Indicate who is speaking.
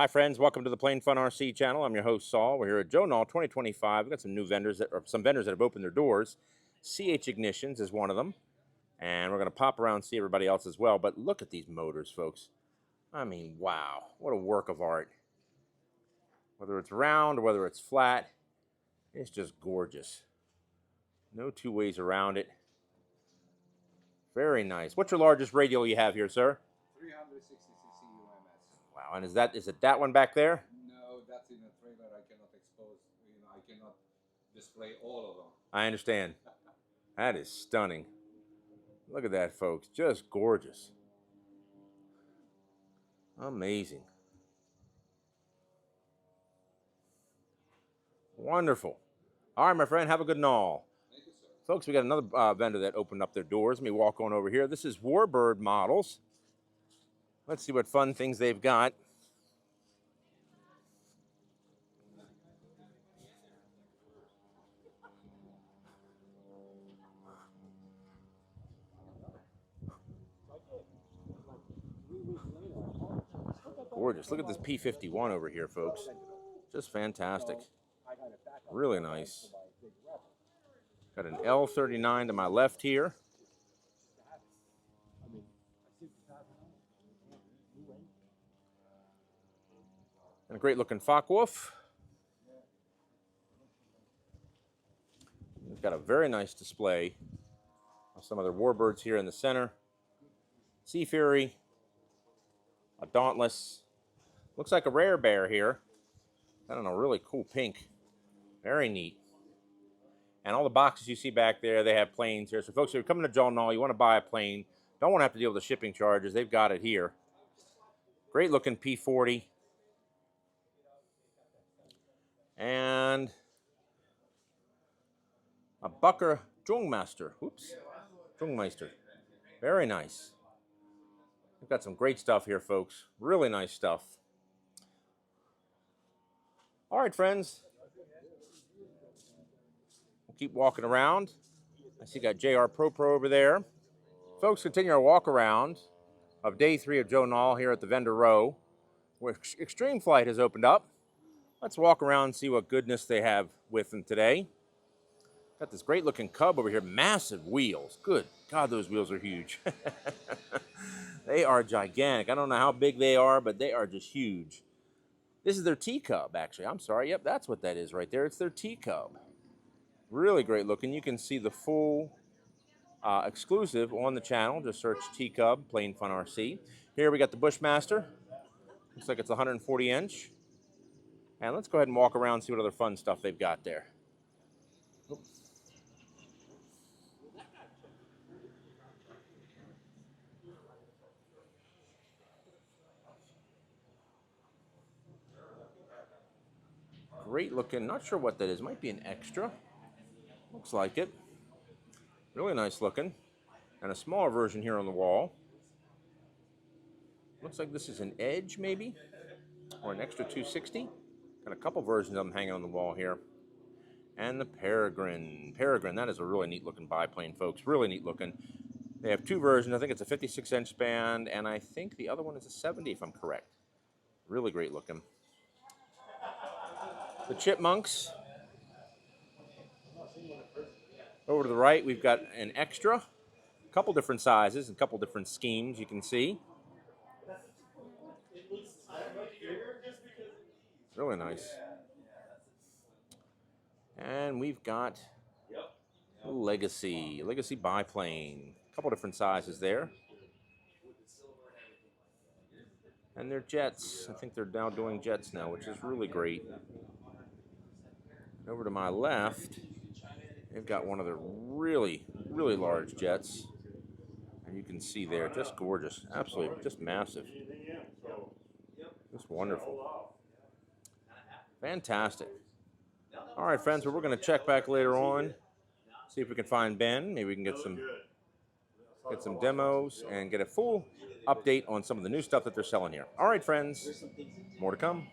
Speaker 1: Hi friends, welcome to the Plain Fun RC channel. I'm your host Saul. We're here at Joe Nall 2025. We've got some new vendors some vendors that have opened their doors. CH Ignitions is one of them. And we're going to pop around and see everybody else as well. But look at these motors, folks. I mean, wow, what a work of art. Whether it's round or whether it's flat, it's just gorgeous. No two ways around it. Very nice. What's your largest radial you have here, sir?
Speaker 2: 360cc UMS.
Speaker 1: Wow, and is it that one back there?
Speaker 2: No, that's in a trailer. I cannot expose, I cannot display all of them.
Speaker 1: I understand. That is stunning. Look at that, folks. Just gorgeous. Amazing. Wonderful. All right, my friend, have a good Nall.
Speaker 2: Thank you, sir.
Speaker 1: Folks, we got another vendor that opened up their doors. Let me walk on over here. This is Warbird Models. Let's see what fun things they've got. Gorgeous. Look at this P51 over here, folks. Just fantastic. Really nice. Got an L39 to my left here. And a great looking Focke-Wulf. We've got a very nice display of some other Warbirds here in the center. Sea Fury, a Dauntless. Looks like a Rare Bear here. I don't know, really cool pink. Very neat. And all the boxes you see back there, they have planes here. So folks, if you're coming to Joe Nall, you want to buy a plane, don't want to have to deal with the shipping charges. They've got it here. Great looking P40. And a Bucker Jungmeister. Oops. Jungmeister. Very nice. We've got some great stuff here, folks. Really nice stuff. All right, friends. We'll keep walking around. I see you got JR Pro over there. Folks, continue our walk around of day 3 of Joe Nall here at the vendor row, where Extreme Flight has opened up. Let's walk around and see what goodness they have with them today. Got this great looking Cub over here. Massive wheels. Good God, those wheels are huge. They are gigantic. I don't know how big they are, but they are just huge. This is their T-Cub, actually. I'm sorry. Yep, that's what that is right there. It's their T-Cub. Really great looking. You can see the full exclusive on the channel. Just search T-Cub, Plain Fun RC. Here we got the Bushmaster. Looks like it's 140 inch. And let's go ahead and walk around and see what other fun stuff they've got there. Great looking, not sure what that is. Might be an extra. Looks like it. Really nice looking. And a smaller version here on the wall. Looks like this is an Edge maybe, or an extra 260. Got a couple versions of them hanging on the wall here. And the Peregrine. Peregrine, that is a really neat looking biplane, folks. Really neat looking. They have 2 versions. I think it's a 56 inch span, and I think the other one is a 70 if I'm correct. Really great looking. The Chipmunks. Over to the right, we've got an extra. A couple different sizes and a couple different schemes you can see. Really nice. And we've got a Legacy biplane. A couple different sizes there. And they're jets. I think they're now doing jets now, which is really great. Over to my left, they've got one of the really, really large jets. And you can see there, just gorgeous. Absolutely, just massive. Just wonderful. Fantastic. All right, friends, well, we're going to check back later on, see if we can find Ben. Maybe we can get some demos and get a full update on some of the new stuff that they're selling here. All right, friends, more to come.